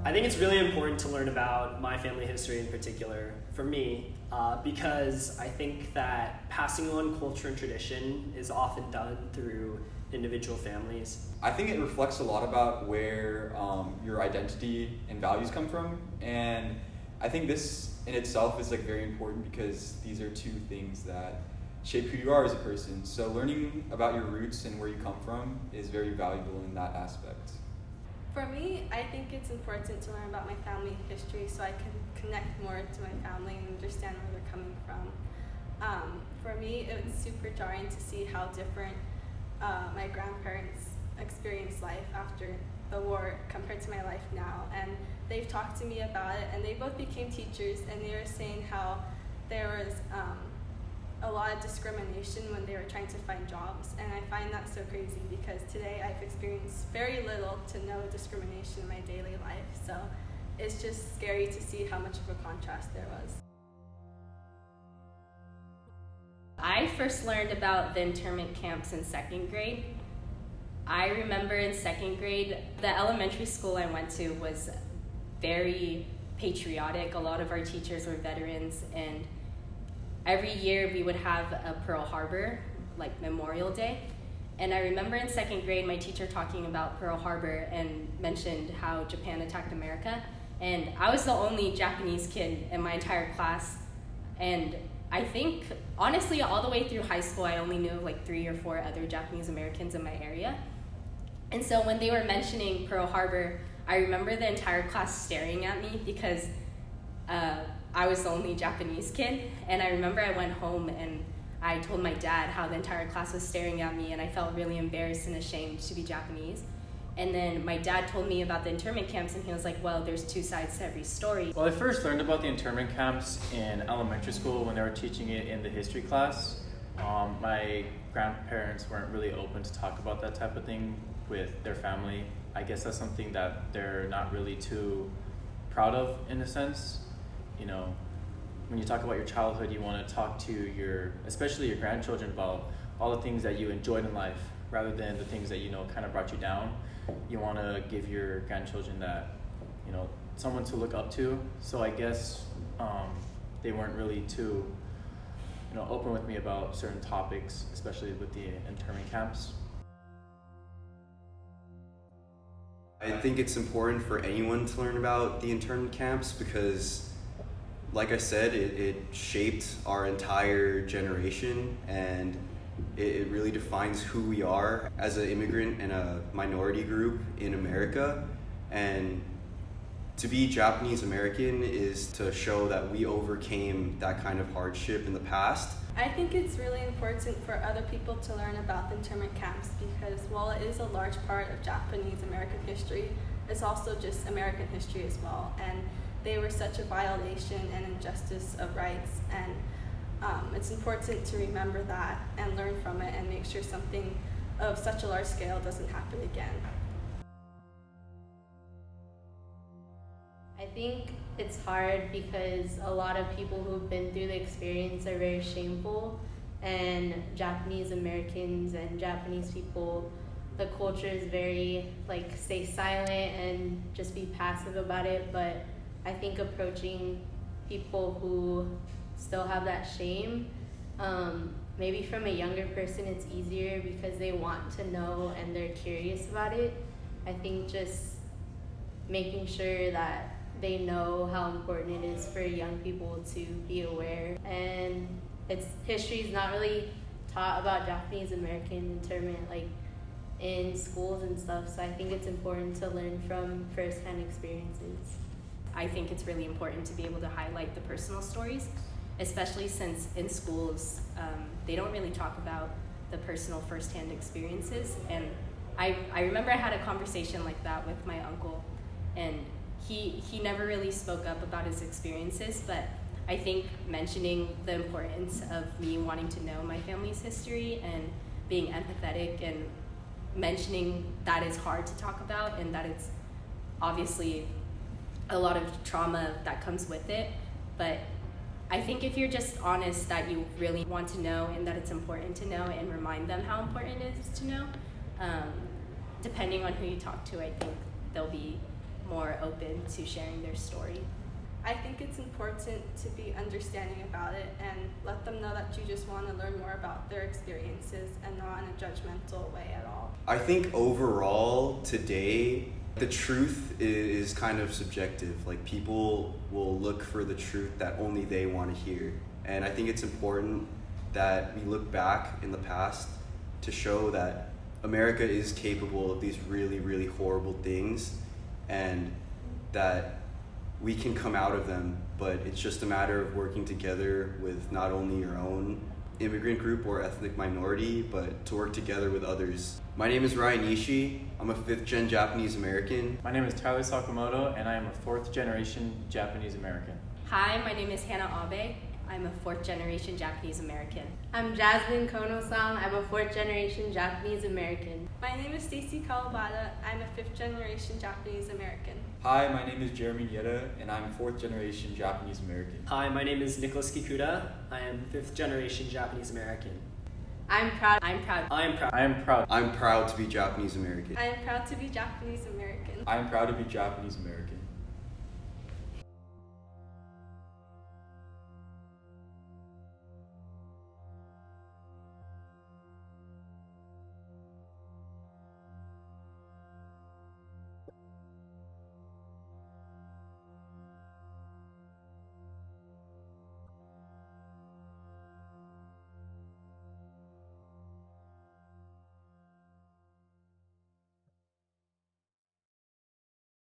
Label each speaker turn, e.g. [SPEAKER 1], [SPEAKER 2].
[SPEAKER 1] I think it's really important to learn about my family history in particular, for me, because I think that passing on culture and tradition is often done through individual families.
[SPEAKER 2] I think it reflects a lot about where your identity and values come from, and I think this in itself is like very important because these are two things that shape who you are as a person. So learning about your roots and where you come from is very valuable in that aspect.
[SPEAKER 3] For me, I think it's important to learn about my family history so I can connect more to my family and understand where they're coming from. For me, it was super jarring to see how different my grandparents experienced life after the war compared to my life now. And they've talked to me about it, and they both became teachers, and they were saying how there was a lot of discrimination when they were trying to find jobs, and I find that so crazy because today I've experienced very little to no discrimination in my daily life, so it's just scary to see how much of a contrast there was.
[SPEAKER 4] I first learned about the internment camps in second grade. I remember in second grade, the elementary school I went to was very patriotic. A lot of our teachers were veterans, and every year we would have a Pearl Harbor, like Memorial Day. And I remember in second grade my teacher talking about Pearl Harbor and mentioned how Japan attacked America. And I was the only Japanese kid in my entire class. And I think, honestly, all the way through high school, I only knew of like 3 or 4 other Japanese Americans in my area. And so when they were mentioning Pearl Harbor, I remember the entire class staring at me because I was the only Japanese kid. And I remember I went home and I told my dad how the entire class was staring at me, and I felt really embarrassed and ashamed to be Japanese. And then my dad told me about the internment camps, and he was like, well, there's 2 sides to every story.
[SPEAKER 5] Well, I first learned about the internment camps in elementary school when they were teaching it in the history class. My grandparents weren't really open to talk about that type of thing with their family. I guess that's something that they're not really too proud of, in a sense. You know, when you talk about your childhood, you want to talk to especially your grandchildren about all the things that you enjoyed in life, rather than the things that, kind of brought you down. You want to give your grandchildren that, someone to look up to. So I guess they weren't really too, open with me about certain topics, especially with the internment camps.
[SPEAKER 6] I think it's important for anyone to learn about the internment camps because, like I said, it shaped our entire generation, and it really defines who we are as an immigrant and a minority group in America. And to be Japanese American is to show that we overcame that kind of hardship in the past.
[SPEAKER 3] I think it's really important for other people to learn about the internment camps because while it is a large part of Japanese American history, it's also just American history as well. And they were such a violation and injustice of rights, and it's important to remember that and learn from it and make sure something of such a large scale doesn't happen again.
[SPEAKER 4] I think it's hard because a lot of people who've been through the experience are very shameful, and Japanese Americans and Japanese people, the culture is very stay silent and just be passive about it. But I think approaching people who still have that shame, maybe from a younger person it's easier because they want to know and they're curious about it. I think just making sure that they know how important it is for young people to be aware. And history is not really taught about Japanese American internment in schools and stuff, so I think it's important to learn from first-hand experiences. I think it's really important to be able to highlight the personal stories, especially since in schools they don't really talk about the personal first-hand experiences. And I remember I had a conversation like that with my uncle, and he never really spoke up about his experiences, but I think mentioning the importance of me wanting to know my family's history and being empathetic and mentioning that it's hard to talk about and that it's obviously a lot of trauma that comes with it. But I think if you're just honest that you really want to know and that it's important to know and remind them how important it is to know, depending on who you talk to, I think they'll be
[SPEAKER 7] more open to sharing their story.
[SPEAKER 3] I think it's important to be understanding about it and let them know that you just want to learn more about their experiences and not in a judgmental way at all.
[SPEAKER 6] I think overall today, the truth is kind of subjective. Like, people will look for the truth that only they want to hear. And I think it's important that we look back in the past to show that America is capable of these really, really horrible things, and that we can come out of them, but it's just a matter of working together with not only your own immigrant group or ethnic minority, but to work together with others. My name is Ryan Ishii. I'm a 5th-gen Japanese American.
[SPEAKER 5] My name is Tyler Sakamoto, and I am a 4th-generation Japanese American.
[SPEAKER 7] Hi, my name is Hannah Abe. I'm a 4th-generation Japanese American.
[SPEAKER 4] I'm Jasmine Kono-san. I'm a 4th-generation Japanese American.
[SPEAKER 3] My name is Stacy Kawabata. I'm a 5th-generation Japanese American.
[SPEAKER 2] Hi, my name is Jeremy Nieta, and I'm 4th-generation Japanese American.
[SPEAKER 1] Hi, my name is Nicholas Kikuta. I am 5th-generation Japanese American.
[SPEAKER 4] I'm proud.
[SPEAKER 7] I'm proud.
[SPEAKER 1] I am proud.
[SPEAKER 5] I am proud.
[SPEAKER 6] I'm proud to be Japanese American.
[SPEAKER 3] I am proud to be Japanese American.
[SPEAKER 2] I am proud to be Japanese American.